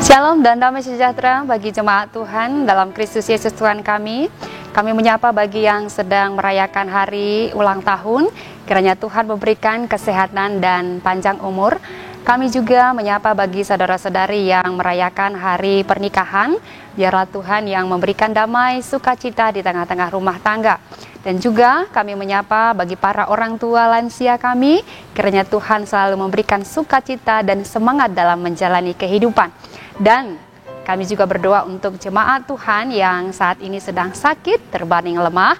Shalom dan damai sejahtera bagi jemaat Tuhan dalam Kristus Yesus Tuhan kami. Kami menyapa bagi yang sedang merayakan hari ulang tahun. Kiranya Tuhan memberikan kesehatan dan panjang umur. Kami juga menyapa bagi saudara-saudari yang merayakan hari pernikahan. Biarlah Tuhan yang memberikan damai sukacita di tengah-tengah rumah tangga. Dan juga kami menyapa bagi para orang tua lansia kami. Kiranya Tuhan selalu memberikan sukacita dan semangat dalam menjalani kehidupan. Dan kami juga berdoa untuk jemaat Tuhan yang saat ini sedang sakit, terbaring lemah.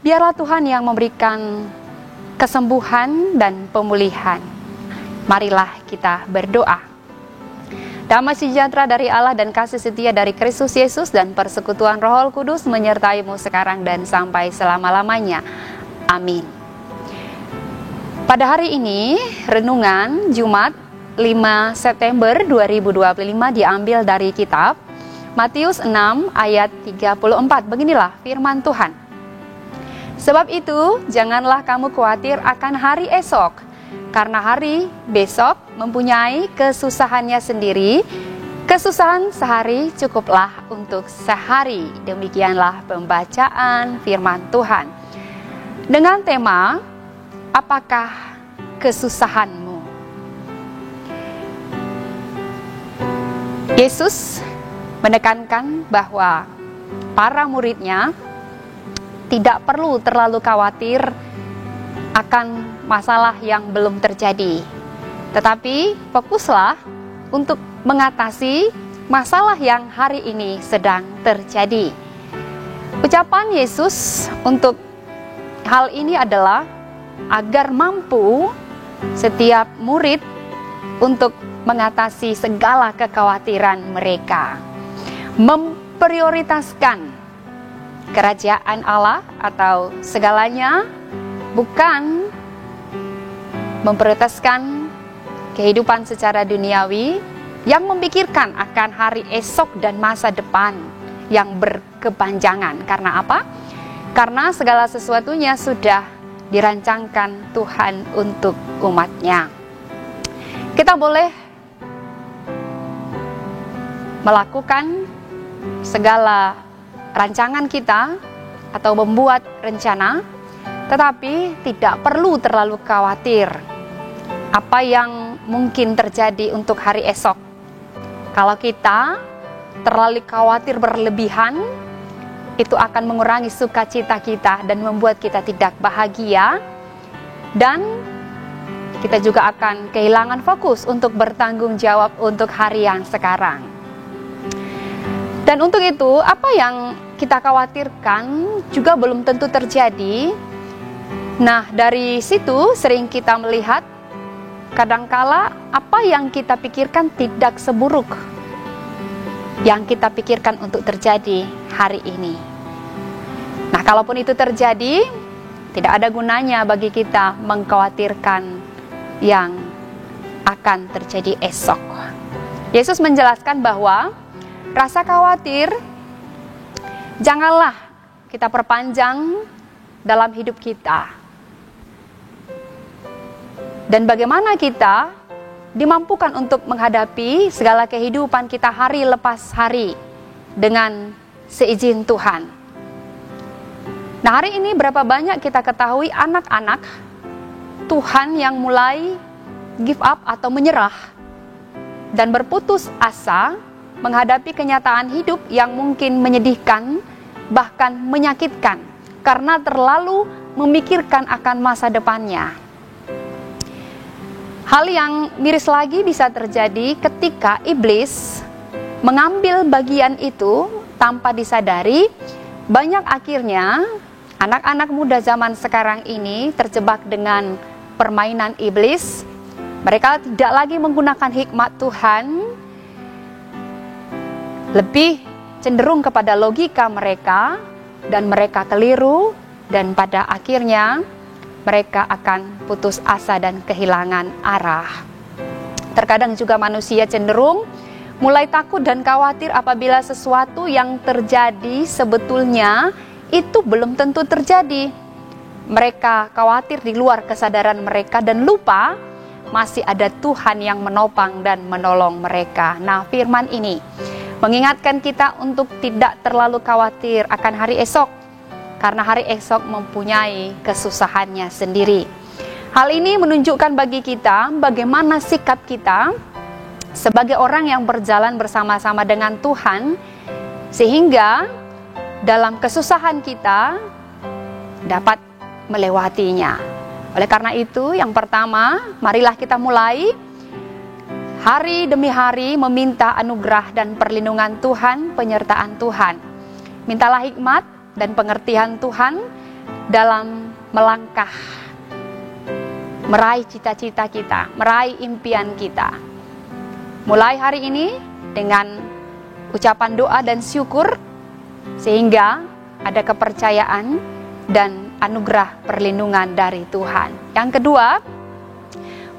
Biarlah Tuhan yang memberikan kesembuhan dan pemulihan. Marilah kita berdoa. Damai sejahtera dari Allah dan kasih setia dari Kristus Yesus dan persekutuan Roh Kudus menyertaimu sekarang dan sampai selama-lamanya. Amin. Pada hari ini, renungan Jumat 5 September 2025 diambil dari kitab Matius 6 ayat 34. Beginilah firman Tuhan. Sebab itu, janganlah kamu khawatir akan hari esok, karena hari besok mempunyai kesusahannya sendiri. Kesusahan sehari cukuplah untuk sehari. Demikianlah pembacaan firman Tuhan. Dengan tema, apakah kesusahanmu? Yesus menekankan bahwa para muridnya tidak perlu terlalu khawatir akan masalah yang belum terjadi. Tetapi fokuslah untuk mengatasi masalah yang hari ini sedang terjadi. Ucapan Yesus untuk hal ini adalah agar mampu setiap murid untuk mengatasi segala kekhawatiran mereka, memprioritaskan kerajaan Allah atau segalanya, bukan memprioritaskan kehidupan secara duniawi yang memikirkan akan hari esok dan masa depan yang berkepanjangan. Karena apa? Karena segala sesuatunya sudah dirancangkan Tuhan untuk umatnya. Kita boleh melakukan segala rancangan kita atau membuat rencana, tetapi tidak perlu terlalu khawatir apa yang mungkin terjadi untuk hari esok. Kalau kita terlalu khawatir berlebihan, itu akan mengurangi sukacita kita dan membuat kita tidak bahagia, dan kita juga akan kehilangan fokus untuk bertanggung jawab untuk hari yang sekarang. Dan untuk itu, apa yang kita khawatirkan juga belum tentu terjadi. Nah, dari situ sering kita melihat kadangkala apa yang kita pikirkan tidak seburuk yang kita pikirkan untuk terjadi hari ini. Nah, kalaupun itu terjadi, tidak ada gunanya bagi kita mengkhawatirkan yang akan terjadi esok. Yesus menjelaskan bahwa rasa khawatir janganlah kita perpanjang dalam hidup kita. Dan bagaimana kita dimampukan untuk menghadapi segala kehidupan kita hari lepas hari dengan seizin Tuhan. Nah, hari ini berapa banyak kita ketahui anak-anak Tuhan yang mulai give up atau menyerah dan berputus asa menghadapi kenyataan hidup yang mungkin menyedihkan, bahkan menyakitkan, karena terlalu memikirkan akan masa depannya. Hal yang miris lagi bisa terjadi ketika iblis mengambil bagian itu tanpa disadari. Banyak akhirnya anak-anak muda zaman sekarang ini terjebak dengan permainan iblis. Mereka tidak lagi menggunakan hikmat Tuhan, lebih cenderung kepada logika mereka, dan mereka keliru, dan pada akhirnya mereka akan putus asa dan kehilangan arah. Terkadang juga manusia cenderung mulai takut dan khawatir apabila sesuatu yang terjadi sebetulnya itu belum tentu terjadi. Mereka khawatir di luar kesadaran mereka dan lupa masih ada Tuhan yang menopang dan menolong mereka. Nah, firman ini mengingatkan kita untuk tidak terlalu khawatir akan hari esok, karena hari esok mempunyai kesusahannya sendiri. Hal ini menunjukkan bagi kita bagaimana sikap kita sebagai orang yang berjalan bersama-sama dengan Tuhan, sehingga dalam kesusahan kita dapat melewatinya. Oleh karena itu, yang pertama, marilah kita mulai hari demi hari meminta anugerah dan perlindungan Tuhan, penyertaan Tuhan. Mintalah hikmat dan pengertian Tuhan dalam melangkah, meraih cita-cita kita, meraih impian kita. Mulai hari ini dengan ucapan doa dan syukur, sehingga ada kepercayaan dan anugerah perlindungan dari Tuhan. Yang kedua,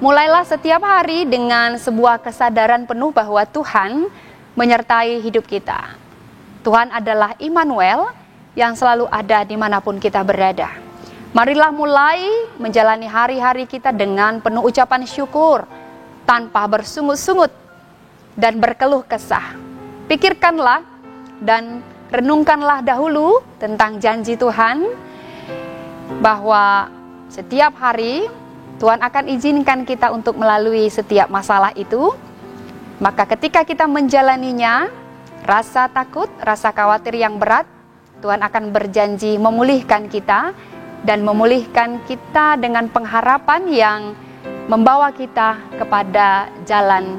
mulailah setiap hari dengan sebuah kesadaran penuh bahwa Tuhan menyertai hidup kita. Tuhan adalah Immanuel yang selalu ada dimanapun kita berada. Marilah mulai menjalani hari-hari kita dengan penuh ucapan syukur, tanpa bersungut-sungut dan berkeluh kesah. Pikirkanlah dan renungkanlah dahulu tentang janji Tuhan, bahwa setiap hari Tuhan akan izinkan kita untuk melalui setiap masalah itu. Maka ketika kita menjalaninya, rasa takut, rasa khawatir yang berat, Tuhan akan berjanji memulihkan kita, dan memulihkan kita dengan pengharapan yang membawa kita kepada jalan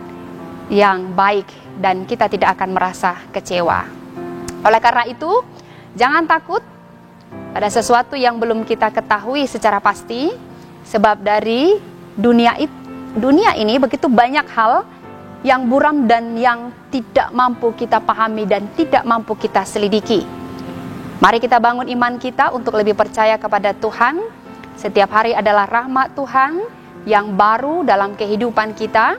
yang baik, dan kita tidak akan merasa kecewa. Oleh karena itu, jangan takut pada sesuatu yang belum kita ketahui secara pasti, sebab dari dunia ini begitu banyak hal yang buram dan yang tidak mampu kita pahami dan tidak mampu kita selidiki. Mari kita bangun iman kita untuk lebih percaya kepada Tuhan. Setiap hari adalah rahmat Tuhan yang baru dalam kehidupan kita.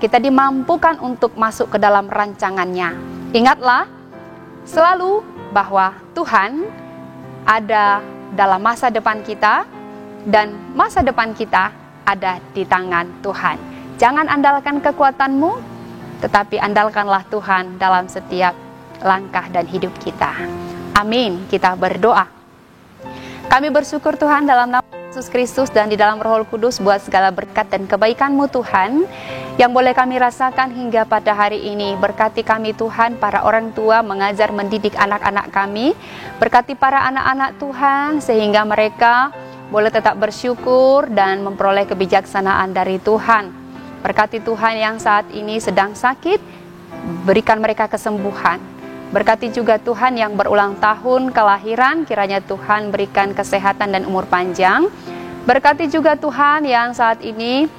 Kita dimampukan untuk masuk ke dalam rancangannya. Ingatlah selalu bahwa Tuhan ada dalam masa depan kita, dan masa depan kita ada di tangan Tuhan. Jangan andalkan kekuatanmu, tetapi andalkanlah Tuhan dalam setiap langkah dan hidup kita. Amin. Kita berdoa. Kami bersyukur Tuhan dalam nama Yesus Kristus dan di dalam Roh Kudus buat segala berkat dan kebaikan-Mu Tuhan yang boleh kami rasakan hingga pada hari ini. Berkati kami Tuhan, para orang tua mengajar mendidik anak-anak kami. Berkati para anak-anak Tuhan sehingga mereka boleh tetap bersyukur dan memperoleh kebijaksanaan dari Tuhan. Berkati Tuhan yang saat ini sedang sakit, berikan mereka kesembuhan. Berkati juga Tuhan yang berulang tahun kelahiran, kiranya Tuhan berikan kesehatan dan umur panjang. Berkati juga Tuhan yang saat ini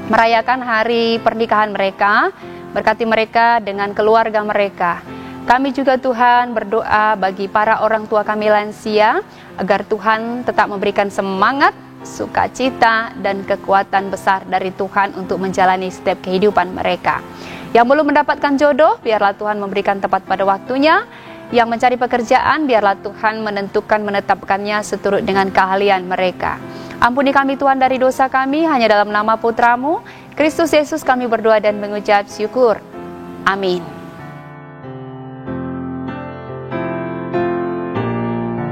merayakan hari pernikahan mereka, berkati mereka dengan keluarga mereka. Kami juga Tuhan berdoa bagi para orang tua kami lansia, agar Tuhan tetap memberikan semangat, sukacita, dan kekuatan besar dari Tuhan untuk menjalani setiap kehidupan mereka. Yang belum mendapatkan jodoh, biarlah Tuhan memberikan tepat pada waktunya. Yang mencari pekerjaan, biarlah Tuhan menetapkannya seturut dengan keahlian mereka. Ampuni kami Tuhan dari dosa kami, hanya dalam nama Putra-Mu, Kristus Yesus kami berdoa dan mengucap syukur. Amin.